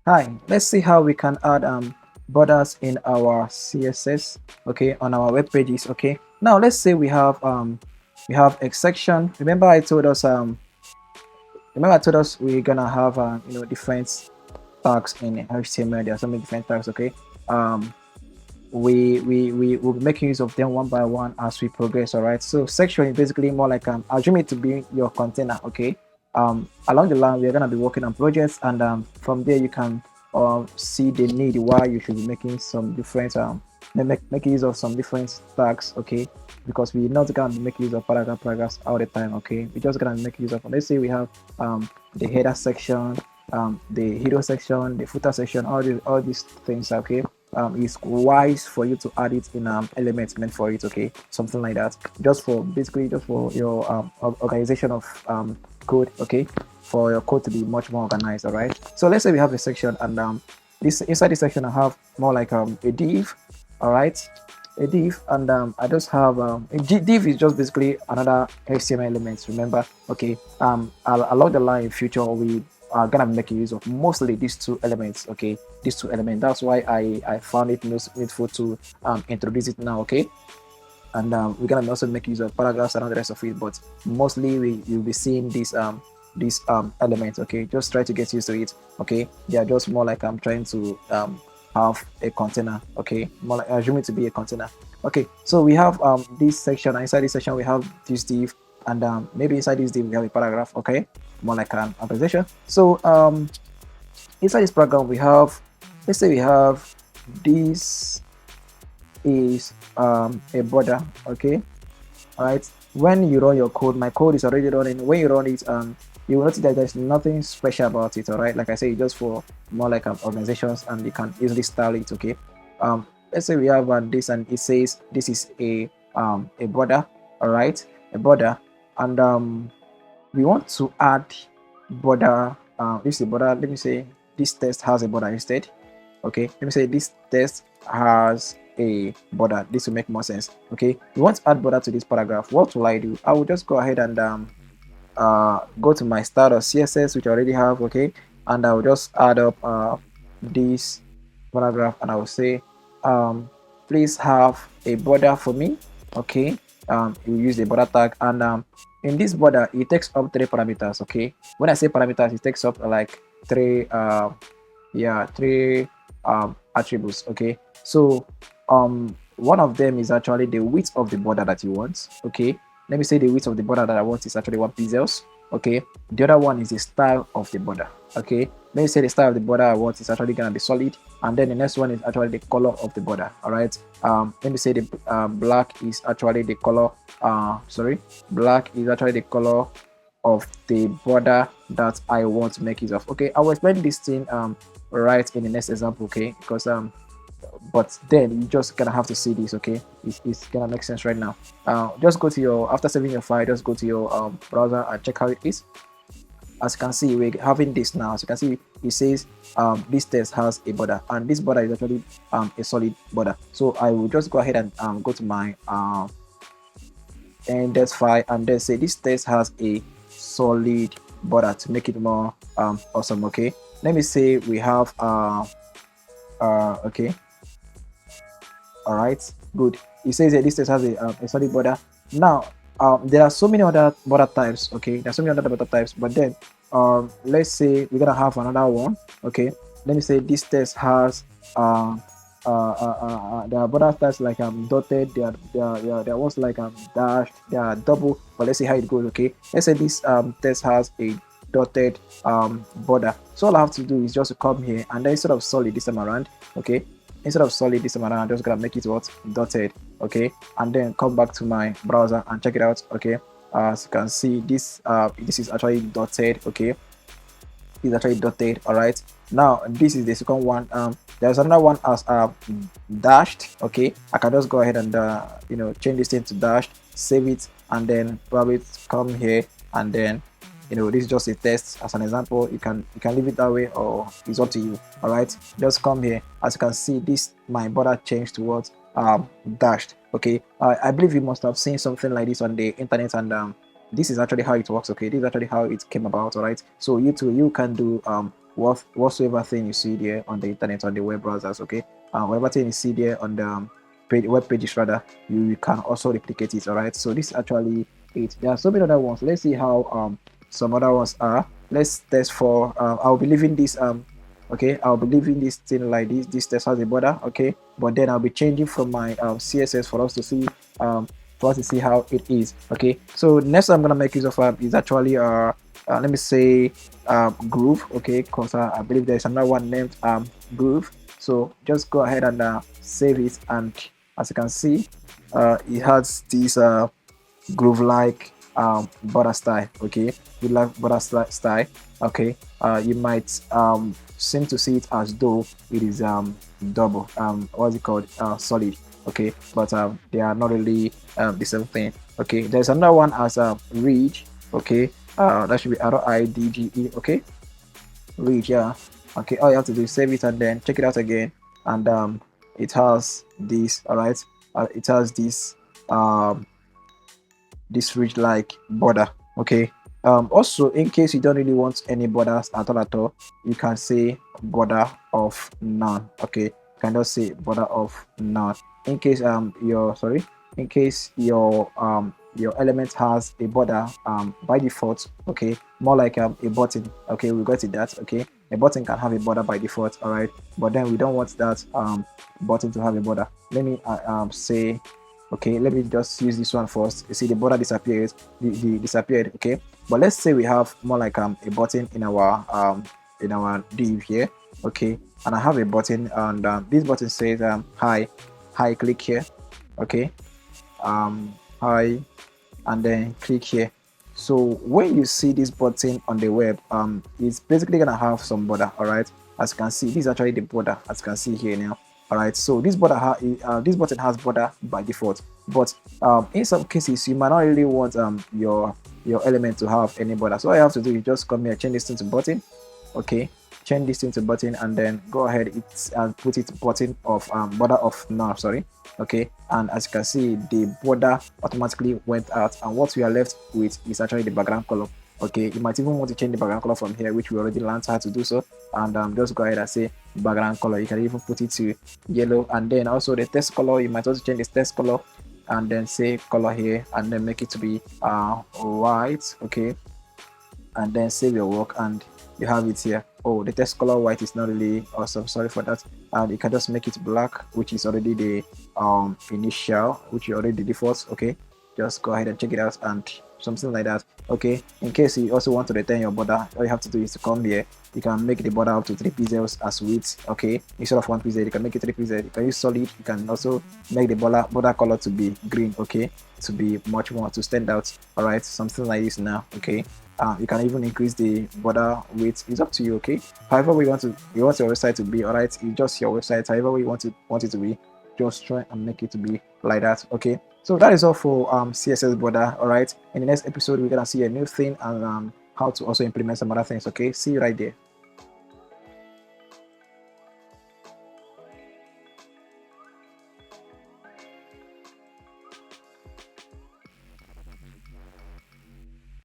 Hi, let's see how we can add borders in our CSS, okay, on our web pages. Okay, now let's say we have a section. Remember I told us we're gonna have different tags in HTML. There are so many different tags. Okay, um we will be making use of them one by one as we progress. All right, so section is basically more like assume it to be your container. Okay, along the line we're going to be working on projects, and from there you can see the need why you should be making some different making use of some different tags. Okay, because we're not going to be making use of paragraphs all the time. Okay, we're just going to make use of, let's say we have the header section, the hero section, the footer section, all these things. Okay, it's wise for you to add it in elements meant for it. Okay, something like that, just for basically just for your organization of code. Okay, for your code to be much more organized. All right, so let's say we have a section, and this inside this section I have more like a div. All right, a div, and I just have div is just basically another HTML element, remember. Okay, along the line in future we are gonna be making use of mostly these two elements. Okay, these two elements, that's why I found it most needful to introduce it now. Okay, and we're gonna also make use of paragraphs and all the rest of it, but mostly you'll be seeing these elements. Okay, just try to get used to it. Okay, they are just more like I'm trying to have a container. Okay, more like assume it to be a container. Okay, so we have this section, and inside this section we have this div, and maybe inside this div we have a paragraph. Okay, more like an organization. So inside this program we have, let's say we have this is a border. Okay, all right, when you run your code, my code is already running. When you run it, you will notice that there's nothing special about it. All right, like I say, just for more like organizations, and you can easily style it. Okay, let's say we have this, and it says this is a border. All right, a border, and we want to add border. This is a border. Let me say this text has a border instead. Okay, let me say this text has a border. This will make more sense. Okay, we want to add border to this paragraph. What will I do? I will just go ahead and go to my style.css, which I already have. Okay, and I will just add up this paragraph, and I will say please have a border for me. Okay, you use the border tag, and in this border it takes up 3 parameters. Okay, when I say parameters, it takes up like three attributes. Okay, so one of them is actually the width of the border that you want. Okay, let me say the width of the border that I want is actually 1 pixels. Okay, the other one is the style of the border. Okay, let me say the style of the border I want is actually gonna be solid, and then the next one is actually the color of the border. All right, let me say the black is actually the color. Black is actually the color of the border that I want to make use of. Okay, I will explain this thing right in the next example. Okay, because but then you just gonna have to see this. Okay, it's gonna make sense right now. Just go to your, after saving your file, just go to your browser and check how it is. As you can see, we're having this now. As you can see, it says this text has a border, and this border is actually a solid border. So I will just go ahead and go to my index file, and then say this text has a solid border to make it more awesome. Okay, let me say we have okay, all right, good. It says that this text has a solid border. Now there are so many other border types. Okay, there are so many other border types, but then let's say we're gonna have another one. Okay, let me say this text has there are border types like dotted, there was like dash, there are double, but let's see how it goes. Okay, let's say this text has a dotted border. So all I have to do is just to come here, and then instead of solid this time around, okay, instead of solid this time around, I'm just gonna make it what, dotted. Okay, and then come back to my browser and check it out. Okay, as you can see, this is actually dotted. Okay, is actually dotted. All right, now this is the second one. There's another one as dashed. Okay, I can just go ahead and change this thing to dashed, save it, and then probably come here, and then this is just a test as an example. You can leave it that way, or it's up to you. All right, just come here. As you can see, this my border changed to what, dashed. Okay, I believe you must have seen something like this on the internet, and this is actually how it works. Okay, this is actually how it came about. All right, so you too, you can do whatsoever thing you see there on the internet, on the web browsers, okay, whatever thing you see there on the web pages rather, you can also replicate it. All right, so this is actually it. There are so many other ones. Let's see how some other ones are. Let's test for I'll be leaving this okay, I'll be leaving this thing like this test has a border, okay, but then I'll be changing from my CSS for us to see how it is. Okay, so next I'm gonna make use of is actually let me say groove, okay, because I believe there's another one named groove. So just go ahead and save it, and as you can see it has this groove like border style, okay, you like border style, okay. You might seem to see it as though it is double what's it called, solid, okay, but they are not really the same thing. Okay, there's another one as ridge, okay, that should be RIDGE, okay, ridge, yeah, okay. All you have to do is save it and then check it out again, and it has this, all right, it has this ridge like border, okay. Also, in case you don't really want any borders at all, you can say border of none, okay. You can just say border of none in case your element has a border by default, okay, more like a button, okay, we got it that, okay, a button can have a border by default, all right, but then we don't want that button to have a border. Let me say, okay, let me just use this one first. You see the border disappeared, disappeared, okay, but let's say we have more like a button in our div here, okay, and I have a button, and this button says hi, click here, okay, hi, and then click here. So when you see this button on the web, it's basically gonna have some border, all right. As you can see, this is actually the border, as you can see here now. All right, so this this button has border by default, but in some cases you might not really want your element to have any border. So all you have to do is just come here, change this thing to button, okay, change this thing to button, and then go ahead and put it button of border of none, sorry, okay. And as you can see, the border automatically went out, and what we are left with is actually the background color. Okay, you might even want to change the background color from here, which we already learned how to do so, and just go ahead and say background color. You can even put it to yellow, and then also the text color, you might also change the text color and then say color here, and then make it to be white, okay, and then save your work, and you have it here. Oh, the text color white is not really awesome, sorry for that. And you can just make it black, which is already the initial, which you already default, okay. Just go ahead and check it out, and something like that, okay. In case you also want to return your border, all you have to do is to come here. You can make the border up to 3 pixels as width, okay. Instead of 1 pixel, you can make it 3 pixels. You can use solid. You can also make the border color to be green, okay, to be much more to stand out, all right, something like this now, okay. You can even increase the border width. It's up to you, okay. However you want your website to be, all right, it's just your website. However you want it to be, just try and make it to be like that, okay. So that is all for CSS border, all right. In the next episode, we're gonna see a new thing and how to also implement some other things, okay. See you right there.